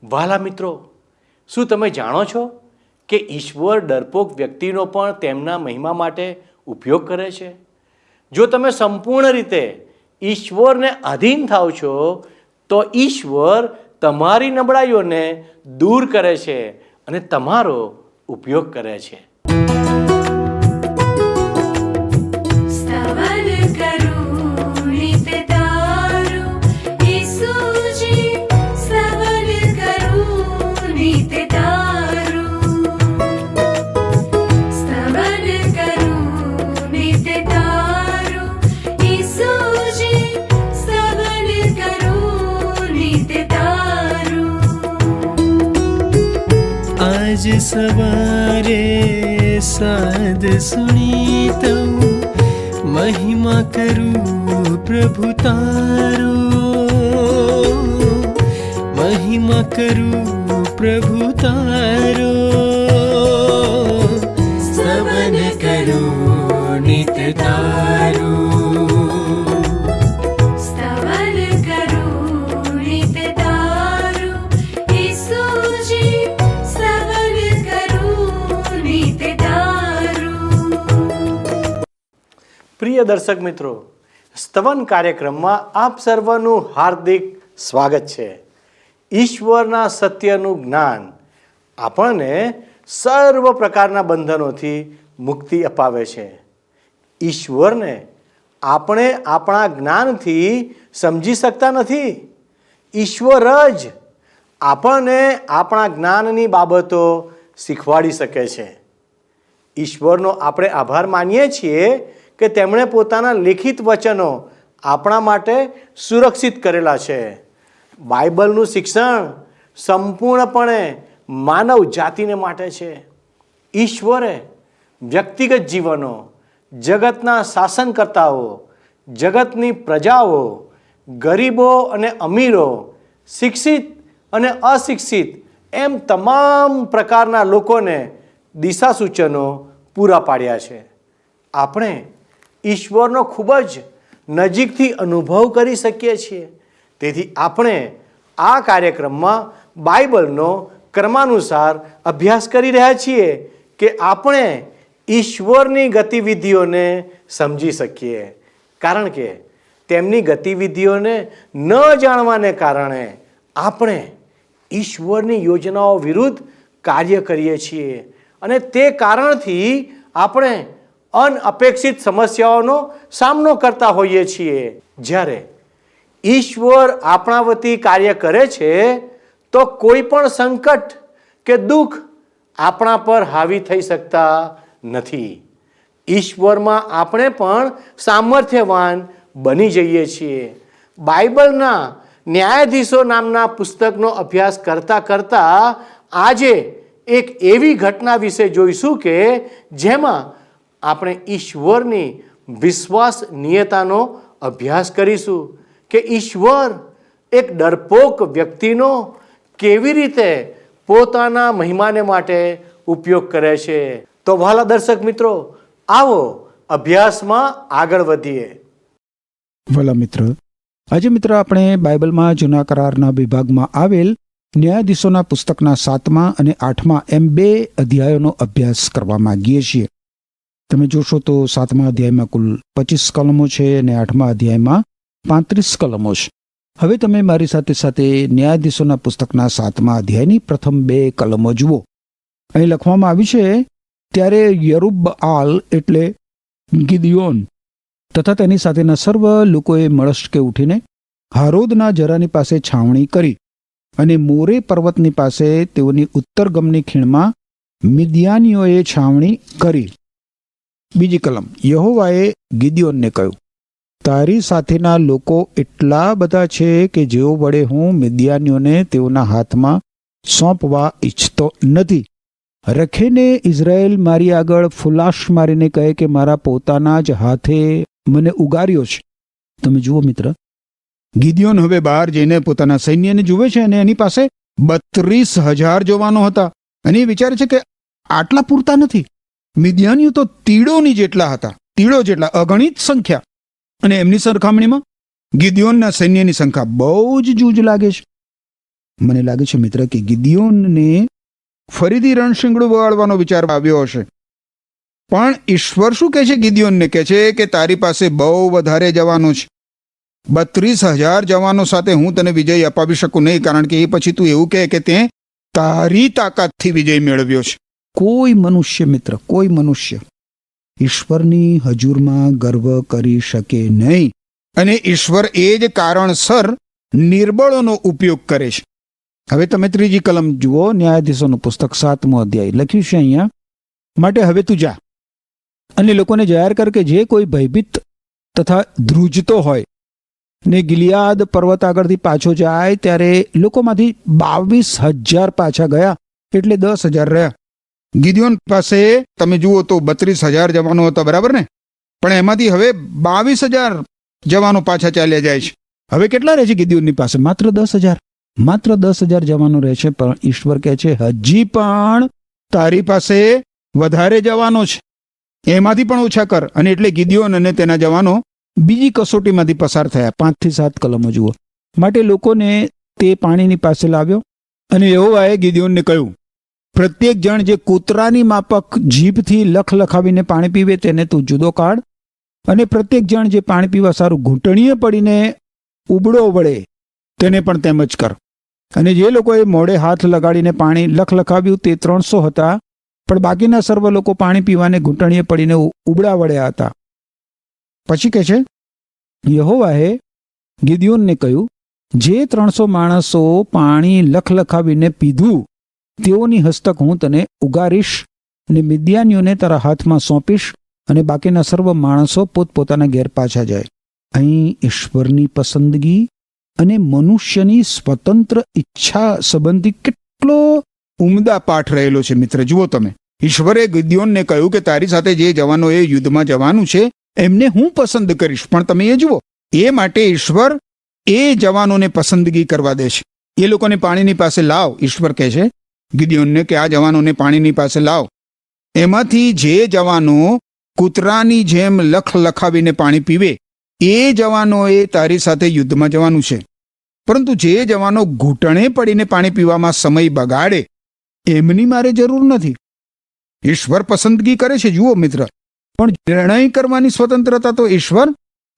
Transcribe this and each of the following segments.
વહાલા મિત્રો, શું તમે જાણો છો કે ઈશ્વર ડરપોક વ્યક્તિનો પણ તેમના મહિમા માટે ઉપયોગ કરે છે? જો તમે સંપૂર્ણ રીતે ઈશ્વરને આધીન થાવ છો તો ઈશ્વર તમારી નબળાઈઓને દૂર કરે છે અને તમારો ઉપયોગ કરે છે. आज सवारे साध सुनी तो महिमा करूं प्रभु तारो, महिमा करूं प्रभु तारो, स्तवन करूं नित तारो. પ્રિય દર્શક મિત્રો, સ્તવન કાર્યક્રમમાં આપ સર્વનું હાર્દિક સ્વાગત છે. ઈશ્વરના સત્યનું જ્ઞાન આપણને સર્વ પ્રકારના બંધનોથી મુક્તિ અપાવે છે. ઈશ્વરને આપણે આપણા જ્ઞાનથી સમજી શકતા નથી. ઈશ્વર જ આપણને આપણા જ્ઞાનની બાબતો શીખવાડી શકે છે. ઈશ્વરનો આપણે આભાર માનીએ છીએ કે તેમણે પોતાના લિખિત વચનો આપણા માટે સુરક્ષિત કરેલા છે. બાઇબલનું શિક્ષણ સંપૂર્ણપણે માનવ જાતિને માટે છે. ઈશ્વરે વ્યક્તિગત જીવનો, જગતના શાસનકર્તાઓ, જગતની પ્રજાઓ, ગરીબો અને અમીરો, શિક્ષિત અને અશિક્ષિત એમ તમામ પ્રકારના લોકોને દિશા સૂચનો પૂરા પાડ્યા છે. આપણે ઈશ્વરનો ખૂબ જ નજીકથી અનુભવ કરી શકીએ છીએ. તેથી આપણે આ કાર્યક્રમમાં બાઇબલનો ક્રમાનુસાર અભ્યાસ કરી રહ્યા છીએ કે આપણે ઈશ્વરની ગતિવિધિઓને સમજી શકીએ. કારણ કે તેમની ગતિવિધિઓને ન જાણવાને કારણે આપણે ઈશ્વરની યોજનાઓ વિરુદ્ધ કાર્ય કરીએ છીએ અને તે કારણથી આપણે અનઅપેક્ષિત સમસ્યાઓનો સામનો કરતા હોઈએ છીએ. જ્યારે ઈશ્વર આપણા વતી કાર્ય કરે છે તો કોઈ પણ સંકટ કે દુઃખ આપણા પર હાવી થઈ શકતા નથી. ઈશ્વરમાં આપણે પણ સામર્થ્યવાન બની જઈએ છીએ. બાઇબલના ન્યાયાધીશો નામના પુસ્તકનો અભ્યાસ કરતાં કરતાં આજે એક એવી ઘટના વિશે જોઈશું કે જેમાં આપણે ઈશ્વરની વિશ્વસનીયતાનો અભ્યાસ કરીશું કે ઈશ્વર એક ડરપોક વ્યક્તિનો કેવી રીતે પોતાના મહિમાને માટે ઉપયોગ કરે છે. તો વહાલા દર્શક મિત્રો, આવો અભ્યાસમાં આગળ વધીએ. વહાલા મિત્ર, આજે મિત્ર આપણે બાઇબલમાં જૂના કરારના વિભાગમાં આવેલ ન્યાયાધીશોના પુસ્તકના 7મા અને 8મા એમ 2 અધ્યાયોનો અભ્યાસ કરવા માંગીએ છીએ. તમે જોશો તો 7મા અધ્યાયમાં કુલ 25 કલમો છે અને 8મા અધ્યાયમાં 35 કલમો છે. હવે તમે મારી સાથે સાથે ન્યાયાધીશોના પુસ્તકના 7મા અધ્યાયની પ્રથમ 2 કલમો જુઓ. અહીં લખવામાં આવ્યું છે, ત્યારે યરુબ્બઆલ એટલે ગિદિયોન તથા તેની સાથેના સર્વ લોકોએ મળસ્કે ઉઠીને હારોદના જરાની પાસે છાવણી કરી અને મોરે પર્વતની પાસે તેઓની ઉત્તરગમની ખીણમાં મિદ્યાનીઓએ છાવણી કરી. બીજી કલમ, યહોવાએ ગિદિયોનને કહ્યું, તારી સાથેના લોકો એટલા બધા છે કે જેઓ વડે હું મિદ્યાનીઓને તેઓના હાથમાં સોંપવા ઈચ્છતો નથી. રખેને ઇઝરાયેલ મારી આગળ ફુલાશ મારીને કહે કે મારા પોતાના જ હાથે મને ઉગાર્યો છે. તમે જુઓ મિત્ર, ગિદિયોન હવે બહાર જઈને પોતાના સૈન્યને જુએ છે અને એની પાસે 32,000 જવાનો હતા અને એ વિચારે છે કે આટલા પૂરતા નથી. મિદ્યાનીઓ તો તીડોની જેટલા હતા, તીડો જેટલા, અગણિત સંખ્યા. અને એમની સરખામણીમાં ગિદિયોનના સૈન્યની સંખ્યા બહુ જ જૂજ લાગે છે. મને લાગે છે મિત્ર કે ગિદિયોનને ફરીથી રણશીંગડું વગાડવાનો વિચાર આવ્યો હશે. પણ ઈશ્વર શું કહે છે ગિદિયોનને? કહે છે કે તારી પાસે બહુ વધારે જવાનો છે. 32,000 જવાનો સાથે હું તને વિજય અપાવી શકું નહીં, કારણ કે એ પછી તું એવું કહે કે તે તારી તાકાતથી વિજય મેળવ્યો છે. કોઈ મનુષ્ય મિત્ર, કોઈ મનુષ્ય ઈશ્વરની હજુરમાં ગર્વ કરી શકે નહીં. અને ઈશ્વર એ જ કારણસર નિર્બળોનો ઉપયોગ કરે છે. હવે તમે 3જી કલમ જુઓ, ન્યાયાધીશોનું પુસ્તક 7મો અધ્યાય. લખ્યું છે અહીંયા, માટે હવે તું જા અને લોકોને જાહેર કર કે જે કોઈ ભયભીત તથા ધ્રુજતો હોય ને ગિલિયાદ પર્વત આગળથી પાછો જાય. ત્યારે લોકોમાંથી 22,000 પાછા ગયા, એટલે 10,000 રહ્યા. ગિદિયોન પાસે તમે જુઓ તો 32,000 જવાનો હતા, બરાબર ને? પણ એમાંથી હવે 22,000 જવાનો પાછા ચાલ્યા જાય છે. હવે કેટલા રહે છે ગિદિયોનની પાસે? માત્ર 10,000. માત્ર 10,000 જવાનો રહે છે. પણ ઈશ્વર કહે છે હજી પણ તારી પાસે વધારે જવાનો છે, એમાંથી પણ ઓછા કર. અને એટલે ગિદિયોન અને તેના જવાનો બીજી કસોટીમાંથી પસાર થયા. 5 થી 7 કલમો જુઓ. માટે લોકોને તે પાણીની પાસે લાવ્યો અને યહોવાએ ગિદિયોનને કહ્યું, પ્રત્યેક જણ જે કૂતરાની માફક જીભથી લખલખાવીને પાણી પીવે તેને તું જુદો કાઢ, અને પ્રત્યેક જણ જે પાણી પીવા સારું ઘૂંટણીએ પડીને ઉબળો વળે તેને પણ તેમ જ કર. અને જે લોકોએ મોઢે હાથ લગાડીને પાણી લખલખાવ્યું તે 300 હતા, પણ બાકીના સર્વ લોકો પાણી પીવાને ઘૂંટણીએ પડીને ઉબળા વળ્યા હતા. પછી કહે છે, યહોવાએ ગિદિયોનને કહ્યું, જે 300 માણસો પાણી લખલખાવીને પીધું તેઓની હસ્તક હું તને ઉગારીશ અને મિદ્યાનીઓને તારા હાથમાં સોંપીશ, અને બાકીના સર્વ માણસો પોતપોતાના ઘેર પાછા જાય. અહીં ઈશ્વરની પસંદગી અને મનુષ્યની સ્વતંત્ર ઈચ્છા સંબંધી કેટલો ઉમદા પાઠ રહેલો છે મિત્ર. જુઓ તમે, ઈશ્વરે ગિદિયોનને કહ્યું કે તારી સાથે જે જવાનોએ યુદ્ધમાં જવાનું છે એમને હું પસંદ કરીશ. પણ તમે એ જુઓ, એ માટે ઈશ્વર એ જવાનોને પસંદગી કરવા દે છે. એ લોકોને પાણીની પાસે લાવ. ઈશ્વર કહે છે ગિદિયોનને કે આ જવાનોને પાણીની પાસે લાવ. એમાંથી જે જવાનો કૂતરાની જેમ લખલખાવીને પાણી પીવે એ જવાનોએ તારી સાથે યુદ્ધમાં જવાનું છે. પરંતુ જે જવાનો ઘૂંટણે પડીને પાણી પીવામાં સમય બગાડે એમની મારે જરૂર નથી. ઈશ્વર પસંદગી કરે છે, જુઓ મિત્ર. પણ નિર્ણય કરવાની સ્વતંત્રતા તો ઈશ્વર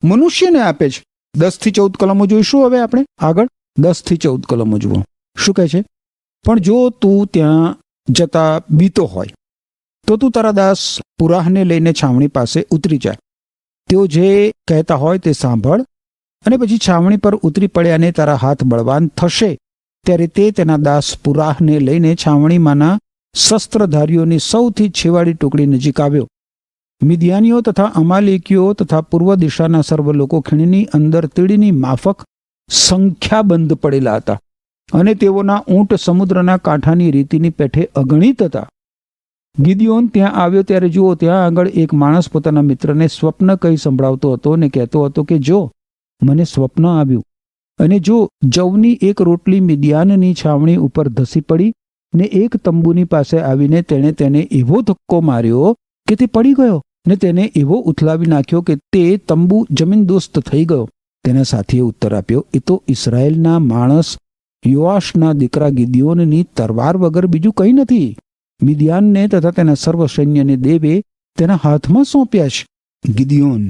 મનુષ્યને આપે છે. 10 થી 14 કલમો જોઈશું હવે આપણે આગળ. 10 થી 14 કલમો જુઓ. શું કહે છે? પણ જો તું ત્યાં જતા બીતો હોય તો તું તારા દાસ પુરાહને લઈને છાવણી પાસે ઉતરી જા. તેઓ જે કહેતા હોય તે સાંભળ, અને પછી છાવણી પર ઉતરી પડ્યાને તારા હાથ બળવાન થશે ત્યારે તે તેના દાસ પુરાહને લઈને છાવણીમાંના શસ્ત્રધારીઓની સૌથી છેવાડી ટુકડી નજીક આવ્યો. મિદ્યાનીઓ તથા અમાલેકીઓ તથા પૂર્વ દિશાના સર્વ લોકો ખીણની અંદર તીડીની માફક સંખ્યાબંધ પડેલા હતા, અને તેઓના ઊંટ સમુદ્રના કાંઠાની રીતિની પેઠે અગણિત હતા. ગિદિયોન ત્યાં આવ્યો ત્યારે જુઓ, ત્યાં આગળ એક માણસ પોતાના મિત્રને સ્વપ્ન કહી સંભળાવતો હતો અને કહેતો હતો કે જો મને સ્વપ્ન આવ્યું, અને જો જવની એક રોટલી મિદ્યાનની છાવણી ઉપર ધસી પડી ને એક તંબુની પાસે આવીને તેણે તેને એવો ધક્કો માર્યો કે તે પડી ગયો, ને તેને એવો ઉથલાવી નાખ્યો કે તે તંબુ જમીનદોસ્ત થઈ ગયો. તેના સાથીએ ઉત્તર આપ્યો, એ તો ઇસ્રાયેલના માણસ યોઆશના દીકરા ગિદિયોનની તરવાર વગર બીજું કંઈ નથી. મિદ્યાનને તથા તેના સર્વ સૈન્યને દેવે તેના હાથમાં સોંપ્યા છે. ગિદિયોન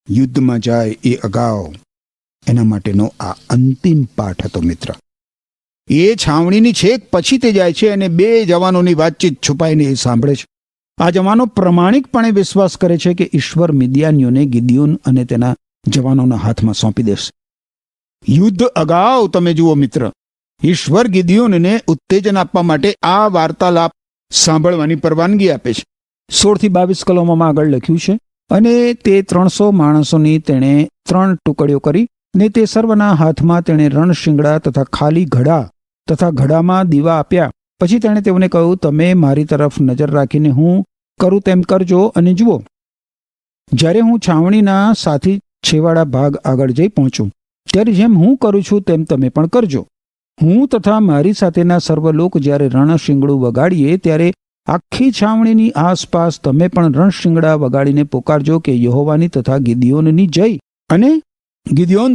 યુદ્ધમાં જાય એ અગાઉ એના માટેનો આ અંતિમ પાઠ હતો મિત્ર. એ છાવણીની છેક પછી તે જાય છે અને 2 જવાનોની વાતચીત છુપાઈને એ સાંભળે છે. આ જવાનો પ્રમાણિકપણે વિશ્વાસ કરે છે કે ઈશ્વર મિદ્યાનીઓને ગિદિયોન અને તેના જવાનોના હાથમાં સોંપી દેશે. યુદ્ધ અગાઉ તમે જુઓ મિત્ર, ઈશ્વર ગિદિયોનને ઉત્તેજન આપવા માટે આ વાર્તાલાપ સાંભળવાની પરવાનગી આપે છે. 16 થી 22 કલમોમાં આગળ લખ્યું છે, અને તે 300 માણસોની તેણે 3 ટુકડીઓ કરી, ને તે સર્વના હાથમાં તેણે રણશીંગડા તથા ખાલી ઘડા તથા ઘડામાં દીવા આપ્યા. પછી તેણે તેઓને કહ્યું, તમે મારી તરફ નજર રાખીને હું કરું તેમ કરજો. અને જુઓ, જ્યારે હું છાવણીના સાથી છેવાડા ભાગ આગળ જઈ પહોંચું ત્યારે જેમ હું કરું છું તેમ તમે પણ કરજો. હું તથા મારી સાથેના સર્વ લોક જ્યારે રણશીંગડું વગાડીએ ત્યારે આખી છાવણીની આસપાસ તમે પણ રણશીંગડા વગાડીને પોકારજો કે યહોવાની તથા ગિદિયોનની જય. અને ગિદિયોન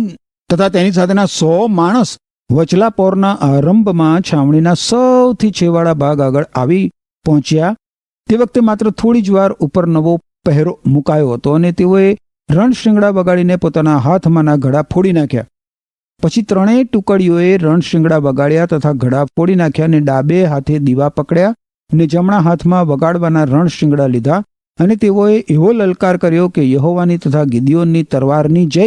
તથા તેની સાથેના 100 માણસ વચલા પોરના આરંભમાં છાવણીના સૌથી છેવાડા ભાગ આગળ આવી પહોંચ્યા તે વખતે માત્ર થોડી જ વાર ઉપર નવો પહેરો મુકાયો હતો અને તેઓએ રણશિંગડા વગાડીને પોતાના હાથમાંના ઘડા ફોડી નાખ્યા. પછી ત્રણેય ટુકડીઓએ રણશિંગડા વગાડ્યા તથા ઘડા ફોડી નાખ્યા અને ડાબે હાથે દીવા પકડ્યા અને જમણા હાથમાં વગાડવાના રણશિંગડા લીધા અને તેઓએ એવો લલકાર કર્યો કે યહોવાની તથા ગિદિયોનની તલવારની જય.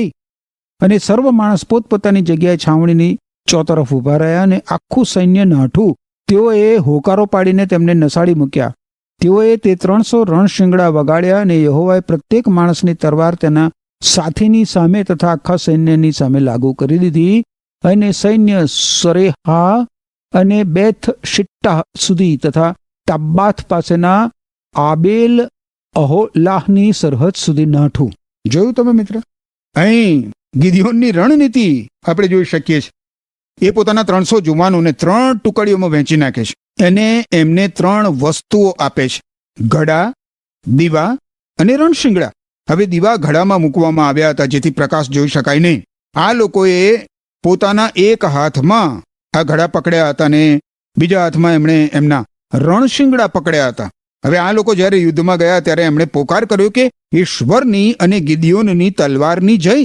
અને સર્વ માણસ પોતપોતાની જગ્યાએ છાવણીની ચોતરફ ઊભા રહ્યા અને આખું સૈન્ય નાઠું તેઓએ હોકારો પાડીને તેમને નસાડી મૂક્યા. તેઓએ તે 300 રણશિંગડા વગાડ્યા અને યહોવાએ પ્રત્યેક માણસની તલવાર તેના સાથીની સામે તથા આખા સૈન્યની સામે લાગુ કરી દીધી અને સૈન્ય સરેહા અને બેથ શિટ્ટા સુધી તથા તાબાથ પાસેના આબેલ અહોલાહની સરહદ સુધી નાઠું. જોયું તમે મિત્ર? અહીં ગિદિયોનની રણનીતિ આપણે જોઈ શકીએ છીએ. એ પોતાના 300 જુવાનોને 3 ટુકડીઓમાં વહેંચી નાખે છે અને એમને 3 વસ્તુઓ આપે છે: ઘડા, દીવા અને રણશિંગડા. હવે દીવા ઘડામાં મૂકવામાં આવ્યા હતા જેથી પ્રકાશ જોઈ શકાય નહીં. આ લોકોએ પોતાના એક હાથમાં આ ઘડા પકડ્યા હતા અને બીજા હાથમાં એમણે એમના રણશિંગડા પકડ્યા હતા. હવે આ લોકો જ્યારે યુદ્ધમાં ગયા ત્યારે એમણે પોકાર કર્યો કે ઈશ્વરની અને ગિદિયોનની તલવારની જય.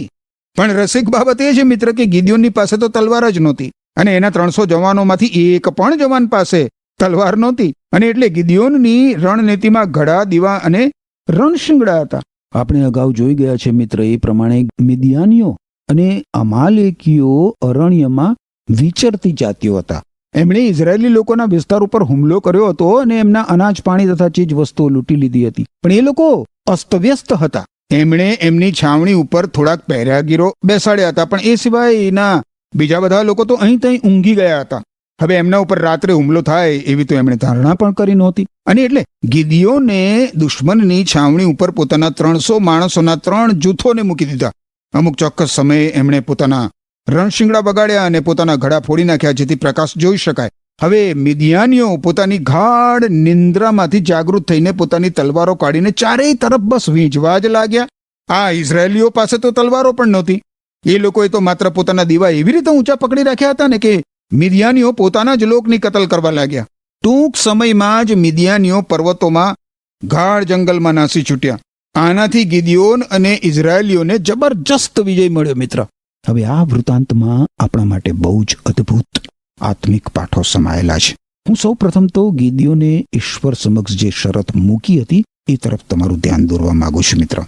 પણ રસિક બાબત એ છે મિત્ર કે ગિદિયોનની પાસે તો તલવાર જ નહોતી અને એના 300 જવાનોમાંથી એક પણ જવાન પાસે તલવાર નહોતી અને એટલે ગિદિયોનની રણનીતિમાં ઘડા, દીવા અને રણશિંગડા હતા. આપણે અગાઉ જોઈ ગયા છે મિત્ર, એ પ્રમાણે મિદિયાનીઓ અને અમાલેકીઓ અરણ્યમાં વિચરતી જાતિઓ હતા. એમણે ઇઝરાયેલી લોકોના વિસ્તાર ઉપર હુમલો કર્યો હતો અને એમના અનાજ, પાણી તથા ચીજ વસ્તુઓ લૂંટી લીધી હતી. પણ એ લોકો અસ્તવ્યસ્ત હતા. એમણે એમની છાવણી ઉપર થોડાક પહેરાગીરો બેસાડ્યા હતા, પણ એ સિવાય એના બીજા બધા લોકો તો અહીં ત્યાં ઊંઘી ગયા હતા. હવે એમના ઉપર રાત્રે હુમલો થાય એવી તો એમણે ધારણા પણ કરી નહોતી. અને એટલે ગિદિયોને દુશ્મનની છાવણી ઉપર પોતાના 300 માણસોના 3 જૂથોને મૂકી દીધા. અમુક ચોક્કસ સમયે એમણે પોતાના રણશિંગડા વગાડ્યા અને પોતાના ઘડા ફોડી નાખ્યા જેથી પ્રકાશ જોઈ શકાય. હવે મિદિયાનીઓ પોતાની ગાઢ નિંદ્રામાંથી જાગૃત થઈને પોતાની તલવારો કાઢીને ચારેય તરફ બસ વીંજવા જ લાગ્યા. આ ઇઝરાયેલીઓ પાસે તો તલવારો પણ નહોતી. એ લોકોએ તો માત્ર પોતાના દીવા એવી રીતે ઊંચા પકડી રાખ્યા હતા ને કે મિદિયાનીઓ પોતાના જ લોકની કતલ કરવા લાગ્યા. ટૂંક સમયમાં જ મિદિયાનીઓ પર્વતોમાં ગાઢ જંગલમાં નાસી છૂટ્યા. આનાથી ગિદિયોન અને ઇઝરાયેલીઓને જબરજસ્ત વિજય મળ્યો મિત્ર. હવે આ વૃત્તાંતમાં આપણા માટે બહુ જ અદ્ભુત આત્મિક પાઠો સમાયેલા છે. હું સૌ પ્રથમ તો ગિદિયોને ઈશ્વર સમક્ષ જે શરત મૂકી હતી એ તરફ તમારું ધ્યાન દોરવા માંગુ છું મિત્ર.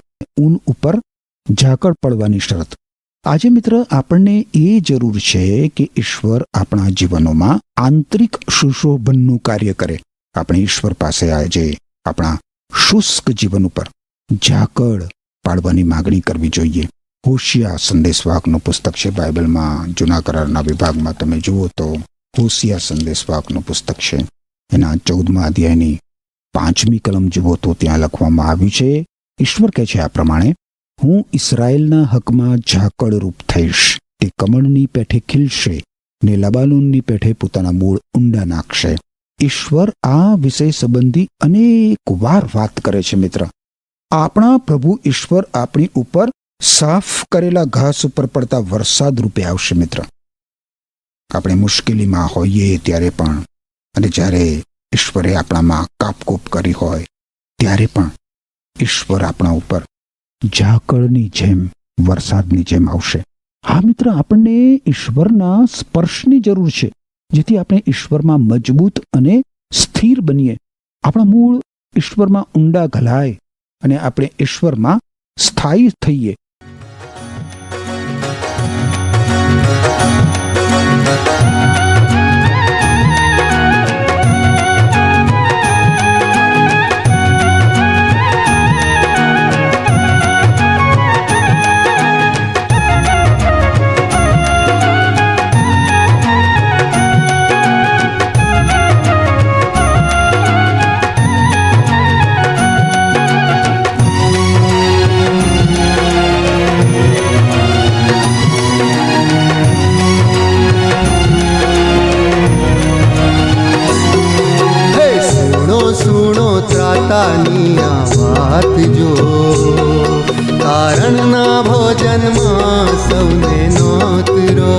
ઊન ઉપર ઝાકળ પડવાની શરત. આજે મિત્ર આપણને એ જરૂર છે કે ઈશ્વર આપણા જીવનોમાં આંતરિક સુશોભનનું કાર્ય કરે. આપણે ઈશ્વર પાસે આજે આપણા શુષ્ક જીવન ઉપર ઝાકળ પાડવાની માગણી કરવી જોઈએ. હોશિયા સંદેશવાહકનું પુસ્તક છે બાઇબલમાં, જૂના કરારના વિભાગમાં તમે જુઓ તો હોશિયા સંદેશવાહકનું પુસ્તક છે. એના 14મા અધ્યાયની 5મી કલમ જુઓ તો ત્યાં લખવામાં આવ્યું છે, ઈશ્વર કહે છે આ પ્રમાણે, હું ઇસરાયેલના હકમાં ઝાકળ રૂપ થઈશ. તે કમળની પેઠે ખીલશે ને લબાનોનની પેઠે પોતાના મૂળ ઊંડા નાખશે. ઈશ્વર આ વિષય સંબંધી અનેક વાર વાત કરે છે મિત્ર. આપણા પ્રભુ ઈશ્વર આપણી ઉપર સાફ કરેલા ઘાસ ઉપર પડતા વરસાદ રૂપે આવશે મિત્ર. આપણે મુશ્કેલીમાં હોઈએ ત્યારે પણ, અને જ્યારે ઈશ્વરે આપણામાં કાપકૂપ કરી હોય ત્યારે પણ ઈશ્વર આપણા ઉપર ઝાકળની જેમ, વરસાદની જેમ આવશે. હા મિત્ર, આપણને ઈશ્વરના સ્પર્શની જરૂર છે જેથી આપણે ઈશ્વરમાં મજબૂત અને સ્થિર બનીએ. આપણા મૂળ ઈશ્વરમાં ઊંડા ઘલાય અને આપણે ઈશ્વરમાં સ્થાયી થઈએ. ત્રાતાની આ વાત જો, કારણના ભોજનમાં સૌને નોતરો.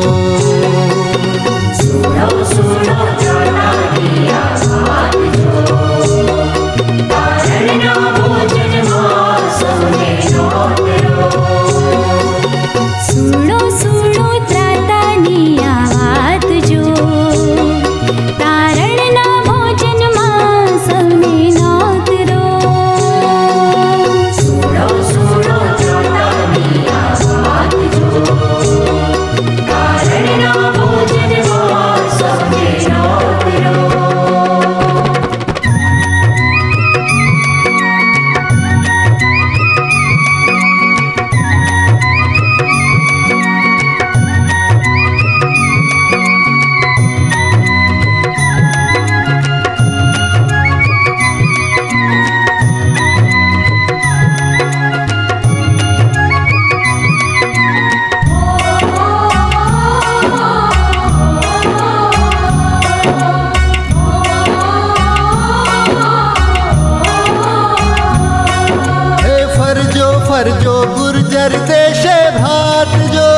હે ફરજો ફરજો ગુર્જર દેશે ભાતજો,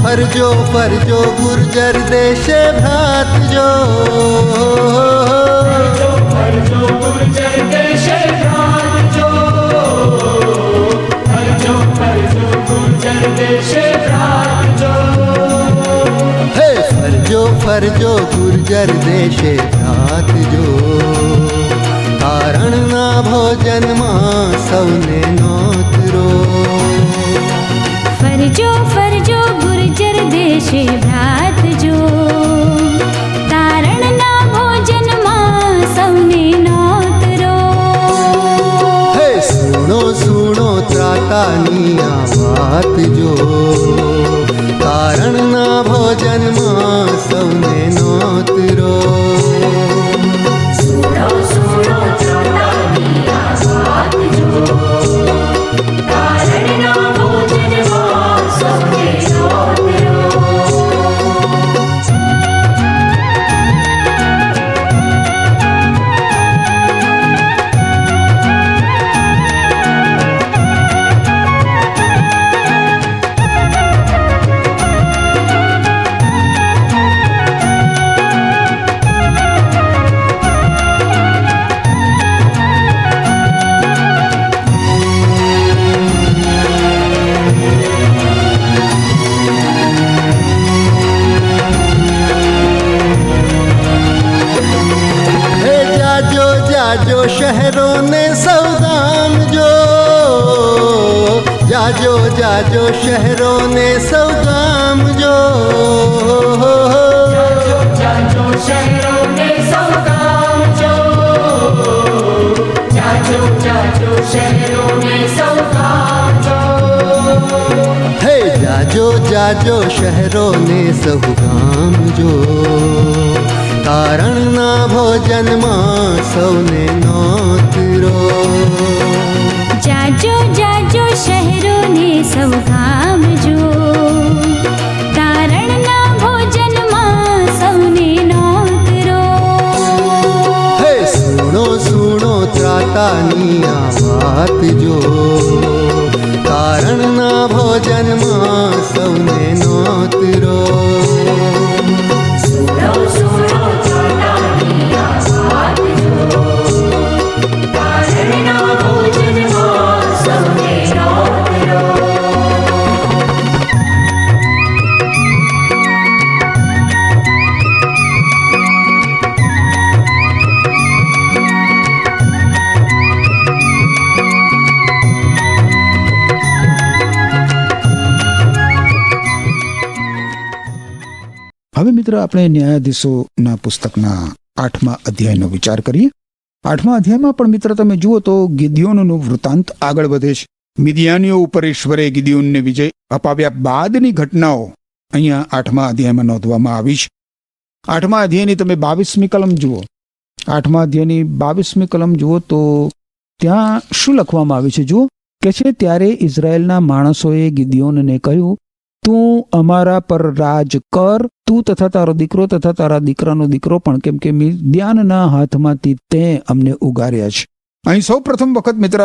ફરજો ફરજો ગુર્જર દેશે ભાતજો. હે ફરજો ફરજો ગુર્જર દેશે ભાતજો, કારણના ભોજનમાં સૌને નોતરો. ફરજો ફરજો ગુર્જર દેશે ભ્રાતજો, તારણના ભોજનમાં સૌને નોતરો. હે સુણો સુણો ત્રાતાની આ વાત જો, કારણના ભોજનમાં સૌને નોતરો. જાજો શહેરોને સૌ ગામજો, જાજો જાજો શહેરોને સૌ ગામજો. હે જાજો જાજો શહેરોને સૌ ગામજો, કારણના ભોજનમાં સૌને નોતરો. જાજો જાજો શહેરોને સૌ ગામજો, તારણના ભોજનમાં સૌને નોતરો. હે સુણો સુણો ત્રાતાની આ વાત જો, કારણના ભોજનમાં સૌને નોતરો. હવે મિત્ર આપણે ન્યાયાધીશોના પુસ્તકના 8મા અધ્યાયનો વિચાર કરીએ. 8મા અધ્યાયમાં પણ મિત્ર તમે જુઓ તો ગિદિયોનનો વૃત્તાંત આગળ વધે છે. મિદિયાનીઓ ઉપર ઈશ્વરે ગિદિયોનને વિજય અપાવ્યા બાદની ઘટનાઓ અહીંયા 8મા અધ્યાયમાં નોંધવામાં આવી છે. 8મા અધ્યાયની તમે 22મી કલમ જુઓ. 8મા અધ્યાયની 22મી કલમ જુઓ તો ત્યાં શું લખવામાં આવ્યું છે જુઓ કે છે, ત્યારે ઇઝરાયેલના માણસોએ ગિદિયોનને કહ્યું, તું અમારા પર રાજ કર, તું તથા તારો દીકરો તથા તારા દીકરાનો દીકરો પણ, કેમ કે મિદ્યાનના હાથમાંથી તે અમને ઉગાર્યા છે. અહીં સૌ પ્રથમ વખત મિત્ર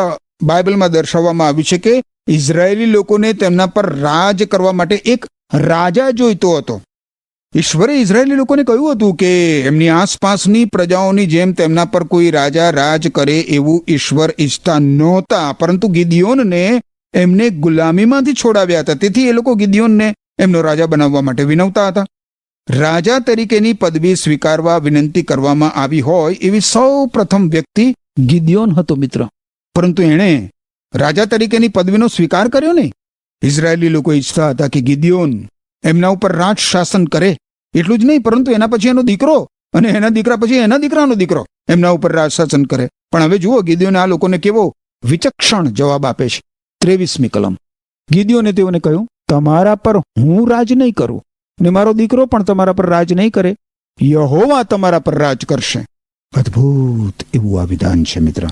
બાઇબલમાં દર્શાવવામાં આવ્યું છે કે ઇઝરાયેલી લોકોને તેમના પર રાજ કરવા માટે એક રાજા જોઈતો હતો. ઈશ્વરે ઇઝરાયેલી લોકોને કહ્યું હતું કે એમની આસપાસની પ્રજાઓની જેમ તેમના પર કોઈ રાજા રાજ કરે એવું ઈશ્વર ઈચ્છતા નહોતા, પરંતુ ગિદિયોનને એમને ગુલામીમાંથી છોડાવ્યા હતા. તેથી એ લોકો ગિદિયોનને એમનો રાજા બનાવવા માટે વિનવતા હતા. રાજા તરીકેની પદવી સ્વીકારવા વિનંતી કરવામાં આવી હોય એવી સૌ પ્રથમ વ્યક્તિ ગિદિયોન હતો મિત્ર. પરંતુ એણે રાજા તરીકેની પદવીનો સ્વીકાર કર્યો નહીં. ઇઝરાયેલી લોકો ઈચ્છતા હતા કે ગિદિયોન એમના ઉપર રાજ શાસન કરે, એટલું જ નહીં, પરંતુ એના પછી એનો દીકરો અને એના દીકરા પછી એના દીકરાનો દીકરો એમના ઉપર રાજ શાસન કરે. પણ હવે જુઓ, ગિદિયોને આ લોકોને કેવો વિચક્ષણ જવાબ આપે છે. 23મી કલમ. ગિદિયોને તેઓને કહ્યું, તમારા પર હું રાજ નહીં કરું ને મારો દીકરો પણ તમારા પર રાજ નહીં કરે, યહોવા તમારા પર રાજ કરશે. અદ્ભુત એવું આ વિધાન છે મિત્ર.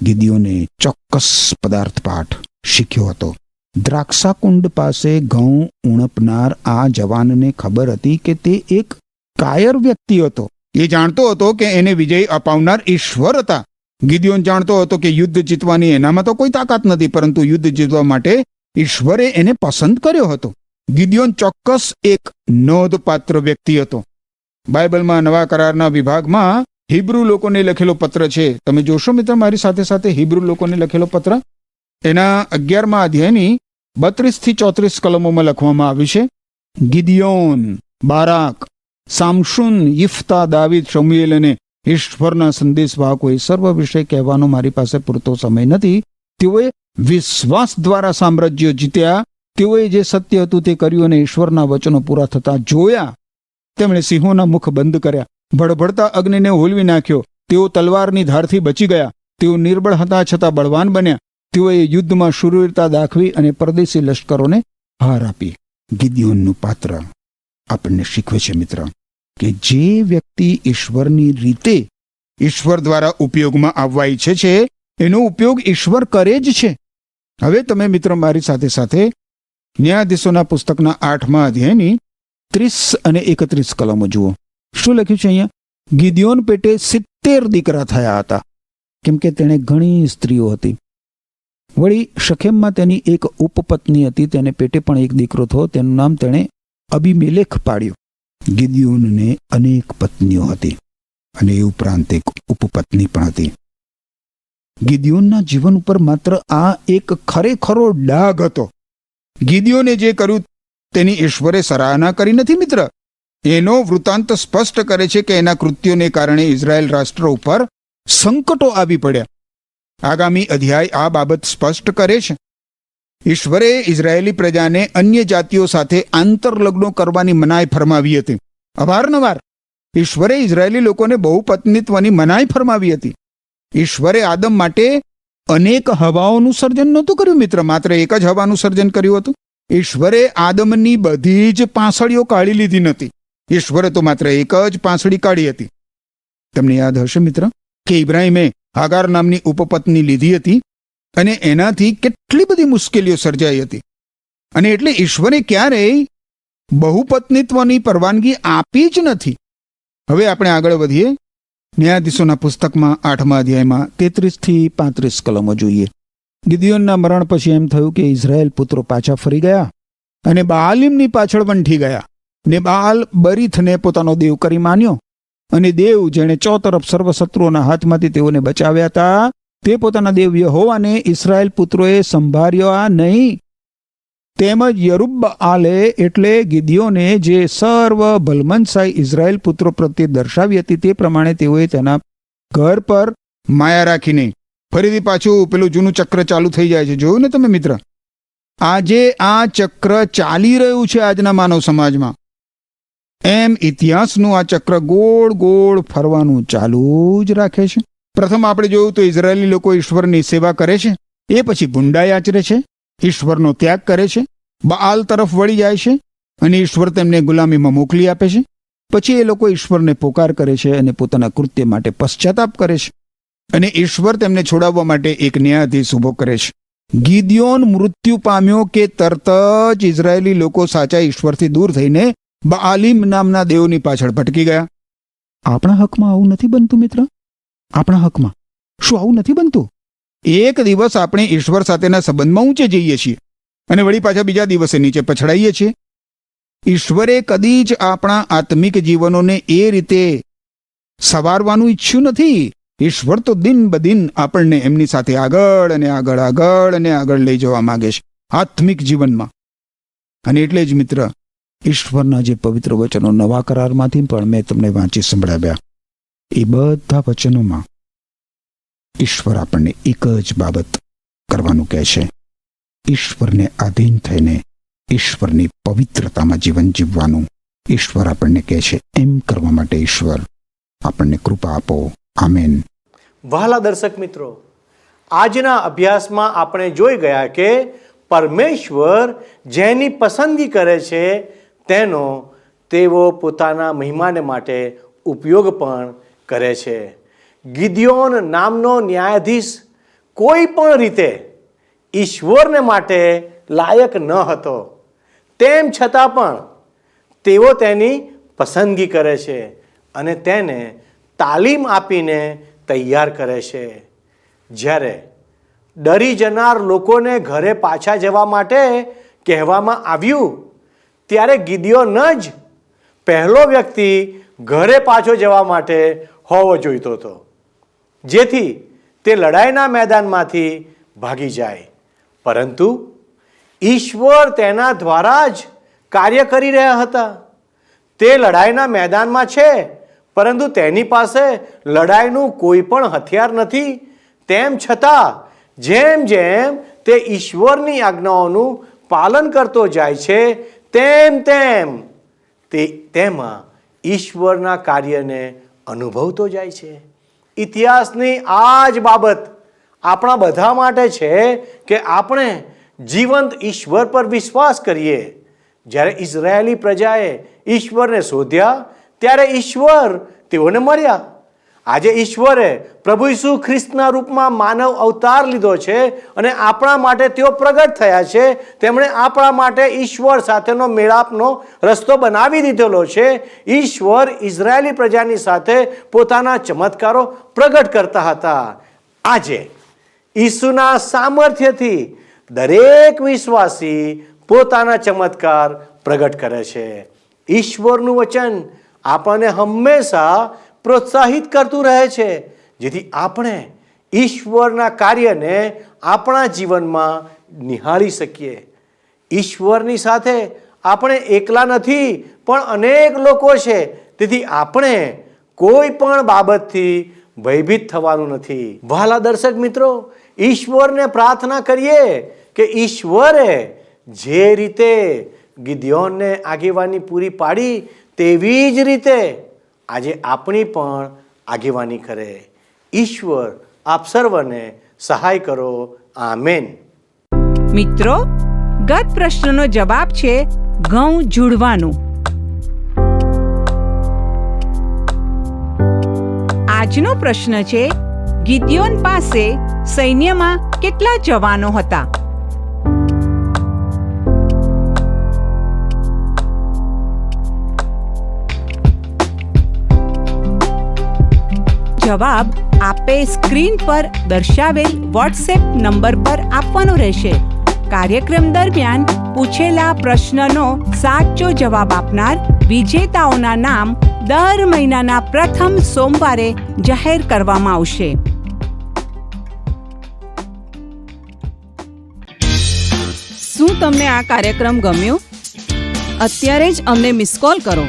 ગિદિયોને ચોક્કસ પદાર્થ પાઠ શીખ્યો હતો. દ્રાક્ષાકુંડ પાસે ઘઉં ઉણપનાર આ જવાનને ખબર હતી કે તે એક કાયર વ્યક્તિ હતો. એ જાણતો હતો કે એને વિજય અપાવનાર ઈશ્વર હતા. ગિદિયોન જાણતો હતો કે યુદ્ધ જીતવાની એનામાં તો કોઈ તાકાત નથી, પરંતુ યુદ્ધ જીતવા માટે ઈશ્વરે એને પસંદ કર્યો હતો. ગિદિયોન ચોક્કસ એક નોંધપાત્ર વ્યક્તિ હતો. બાઇબલમાં નવા કરારના વિભાગમાં હિબ્રુ લોકોને લખેલો પત્ર છે. તમે જોશો મિત્ર મારી સાથે સાથે હિબ્રુ લોકોને લખેલો પત્ર, એના 11મા અધ્યાયની 32 થી 34 કલમોમાં લખવામાં આવ્યું છે. ગિદિયોન, બારાક, સામશુન, યિફ્તા, દાવીદ, શમુએલ અને ઈશ્વરના સંદેશવાહકોએ સર્વ વિષય કહેવાનો મારી પાસે પૂરતો સમય નથી. તેઓએ વિશ્વાસ દ્વારા સામ્રાજ્ય જીત્યા. તેઓએ જે સત્ય હતું તે કર્યું અને ઈશ્વરના વચનો પૂરા થતા જોયા. તેમણે સિંહોના મુખ બંધ કર્યા, ભડભડતા અગ્નિને હોલવી નાખ્યો. તેઓ તલવારની ધારથી બચી ગયા. તેઓ નિર્બળ હતા છતાં બળવાન બન્યા. તેઓએ યુદ્ધમાં શૂરવીરતા દાખવી અને પરદેશી લશ્કરોને હાર આપી. ગિદિયોનનું પાત્ર આપણને શીખવે છે મિત્ર કે જે વ્યક્તિ ઈશ્વરની રીતે ઈશ્વર દ્વારા ઉપયોગમાં આવવા ઈચ્છે છે એનો ઉપયોગ ઈશ્વર કરે જ છે. હવે તમે મિત્ર મારી સાથે સાથે ન્યાયાધીશોના પુસ્તકના 8મા અધ્યાયની 30 અને 31 કલમો જુઓ. શું લખ્યું છે અહીંયા? ગિદિયોન પેટે 70 દીકરા થયા હતા, કેમ કે તેણે ઘણી સ્ત્રીઓ હતી. વળી શખેમમાં તેની એક ઉપપત્ની હતી, તેને પેટે પણ એક દીકરો થયો. તેનું નામ તેણે અબીમેલેખ પાડ્યો. ગિદિયોનને અનેક પત્નીઓ હતી અને એ ઉપરાંત એક ઉપપત્ની પણ હતી. ગિદિયોનના જીવન ઉપર માત્ર આ એક ખરેખરો ડાઘ હતો. ગિદિયોને જે કર્યું તેની ઈશ્વરે સરાહના કરી નથી મિત્ર. એનો વૃત્તાંત સ્પષ્ટ કરે છે કે એના કૃત્યોને કારણે ઇઝરાયેલ રાષ્ટ્ર ઉપર સંકટો આવી પડ્યા. આગામી અધ્યાય આ બાબત સ્પષ્ટ કરે છે. ઈશ્વરે ઇઝરાયેલી પ્રજાને અન્ય જાતિઓ સાથે આંતરલગ્નો કરવાની મનાઈ ફરમાવી હતી. અવારનવાર ઈશ્વરે ઇઝરાયેલી લોકોને બહુપત્નીત્વની મનાઈ ફરમાવી હતી. ઈશ્વરે આદમ માટે અનેક હવાઓનું સર્જન નહોતું કર્યું મિત્ર, માત્ર એક જ હવાનું સર્જન કર્યું હતું. ઈશ્વરે આદમની બધી જ પાંસળીઓ કાઢી લીધી નથી. ઈશ્વરે તો માત્ર એક જ પાંસળી કાઢી હતી. તમને યાદ હશે મિત્ર કે ઇબ્રાહિમે હાગાર નામની ઉપપત્ની લીધી હતી અને એનાથી કેટલી બધી મુશ્કેલીઓ સર્જાઈ હતી. અને એટલે ઈશ્વરે ક્યારેય બહુપત્નીત્વની પરવાનગી આપી જ નથી. હવે આપણે આગળ વધીએ. ન્યાયાધીશોના પુસ્તકમાં 8મા અધ્યાયમાં 33 થી 35 કલમો જોઈએ. ગિદિયોનના મરણ પછી એમ થયું કે ઇઝરાયેલ પુત્રો પાછા ફરી ગયા અને બાઆલિમની પાછળ વંઠી ગયા. ને બાલ બરીથને પોતાનો દેવ કરી માન્યો અને દેવ જેણે ચોતરફ સર્વશત્રુઓના હાથમાંથી તેઓને બચાવ્યા હતા તે પોતાના દેવ યહોવાને ઇસ્રાયેલ પુત્રોએ સંભાળ્યા નહીં. તેમજ યરુબ્બઆલે એટલે ગિદિયોને જે સર્વ ભલમનસાઈ ઇઝરાયેલ પુત્રો પ્રત્યે દર્શાવી હતી તે પ્રમાણે તેઓએ તેના ઘર પર માયા રાખીને ફરીથી પાછું પેલું જૂનું ચક્ર ચાલુ થઈ જાય છે. જોયું ને તમે મિત્ર? આજે આ ચક્ર ચાલી રહ્યું છે આજના માનવ સમાજમાં. એમ ઇતિહાસનું આ ચક્ર ગોળ ગોળ ફરવાનું ચાલુ જ રાખે છે. પ્રથમ આપણે જોયું તો ઇઝરાયેલી લોકો ઈશ્વરની સેવા કરે છે, એ પછી ગુંડાઈ આચરે છે, ઈશ્વરનો ત્યાગ કરે છે, બાઆલ તરફ વળી જાય છે અને ઈશ્વર તેમને ગુલામીમાં મોકલી આપે છે. પછી એ લોકો ઈશ્વરને પોકાર કરે છે અને પોતાના કૃત્ય માટે પશ્ચાતાપ કરે છે અને ઈશ્વર તેમને છોડાવવા માટે એક ન્યાયાધીશ ઊભો કરે છે. ગિદિયોન મૃત્યુ પામ્યો કે તરત જ ઇઝરાયેલી લોકો સાચા ઈશ્વરથી દૂર થઈને બાઆલિમ નામના દેવની પાછળ ભટકી ગયા. આપણા હકમાં આવું નથી બનતું મિત્ર? આપણા હકમાં શું આવું નથી બનતું? એક દિવસ આપણે ઈશ્વર સાથેના સંબંધમાં ઊંચે જઈએ છીએ અને વળી પાછા બીજા દિવસે નીચે પછડાઈએ છીએ. ઈશ્વરે કદી જ આપણા આત્મિક જીવનોને એ રીતે સવારવાનું ઈચ્છ્યું નથી. ઈશ્વર તો દિન બદિન આપણને એમની સાથે આગળ અને આગળ આગળ અને આગળ લઈ જવા માંગે છે આત્મિક જીવનમાં. અને એટલે જ મિત્ર, ઈશ્વરના જે પવિત્ર વચનો નવા કરારમાંથી પણ મેં તમને વાંચી સંભળાવ્યા, એ બધા વચનોમાં ઈશ્વર આપણને એક જ બાબત કરવાનું કહે છે: ઈશ્વરને આધીન થઈને ઈશ્વરની પવિત્રતામાં જીવન જીવવાનું. ઈશ્વર આપણને કહે છે. એમ કરવા માટે ઈશ્વર આપણને કૃપા આપો. આમેન. વહાલા દર્શક મિત્રો, આજના અભ્યાસમાં આપણે જોઈ ગયા કે પરમેશ્વર જેની પસંદગી કરે છે તેનો તેઓ પોતાના મહિમાને માટે ઉપયોગ પણ કરે છે. ગિદિયોન નામનો ન્યાયાધીશ કોઈ પણ રીતે ઈશ્વરને માટે લાયક ન હતો, તેમ છતાં પણ તેઓ તેની પસંદગી કરે છે અને તેને તાલીમ આપીને તૈયાર કરે છે. જ્યારે ડરી જનાર લોકોને ઘરે પાછા જવા માટે કહેવામાં આવ્યું ત્યારે ગિદિયોન જ પહેલો વ્યક્તિ ઘરે પાછો જવા માટે હોવો જોઈતો હતો, જેથી તે લડાઈના મેદાનમાંથી ભાગી જાય. પરંતુ ઈશ્વર તેના દ્વારા જ કાર્ય કરી રહ્યા હતા. તે લડાઈના મેદાનમાં છે, પરંતુ તેની પાસે લડાઈનું કોઈ પણ હથિયાર નથી. તેમ છતાં જેમ જેમ તે ઈશ્વરની આજ્ઞાઓનું પાલન કરતો જાય છે તેમ તેમ તે તેમાં ઈશ્વરના કાર્યને અનુભવતો જાય છે. ઇતિહાસની આ જ બાબત આપણા બધા માટે છે કે આપણે જીવંત ઈશ્વર પર વિશ્વાસ કરીએ. જ્યારે ઇઝરાયેલી પ્રજાએ ઈશ્વરને શોધ્યા ત્યારે ઈશ્વર તેઓને મળ્યા. આજે ઈશ્વરે પ્રભુ ઈસુ ખ્રિસ્તના રૂપમાં માનવ અવતાર લીધો છે અને આપણા માટે તેઓ પ્રગટ થયા છે. તેમણે આપણા માટે ઈશ્વર સાથેનો મેળાપનો રસ્તો બનાવી દીધેલો છે. ઈશ્વર ઇઝરાયેલી પ્રજાની સાથે પોતાના ચમત્કારો પ્રગટ કરતા હતા. આજે ઈસુના સામર્થ્યથી દરેક વિશ્વાસી પોતાના ચમત્કાર પ્રગટ કરે છે. ઈશ્વરનું વચન આપણને હંમેશા પ્રોત્સાહિત કરતું રહે છે, જેથી આપણે ઈશ્વરના કાર્યને આપણા જીવનમાં નિહાળી શકીએ. ઈશ્વરની સાથે આપણે એકલા નથી, પણ અનેક લોકો છે. તેથી આપણે કોઈ પણ બાબતથી ભયભીત થવાનું નથી. વહાલા દર્શક મિત્રો, ઈશ્વરને પ્રાર્થના કરીએ કે ઈશ્વરે જે રીતે ગિદિયોનને આગેવાની પૂરી પાડી તેવી જ રીતે આજે આપણી પણ આગેવાની કરે. ઈશ્વર આપ સર્વને સહાય કરો. આમેન. મિત્રો, ગત પ્રશ્નનો જવાબ છે ઘઉં ઝૂડવાનું. આજનો પ્રશ્ન છે ગિદિયોન પાસે સૈન્યમાં કેટલા જવાનો હતા? જવાબ આપે સ્ક્રીન પર દર્શાવેલ વોટ્સએપ નંબર પર આપવાનો રહેશે. કાર્યક્રમ દરમિયાન પૂછેલા પ્રશ્નનો સાચો જવાબ આપનાર વિજેતાઓના નામ દર મહિનાના પ્રથમ સોમવારે જાહેર કરવામાં આવશે. શું તમને આ કાર્યક્રમ ગમ્યો? અત્યારે જ અમને મિસ કોલ કરો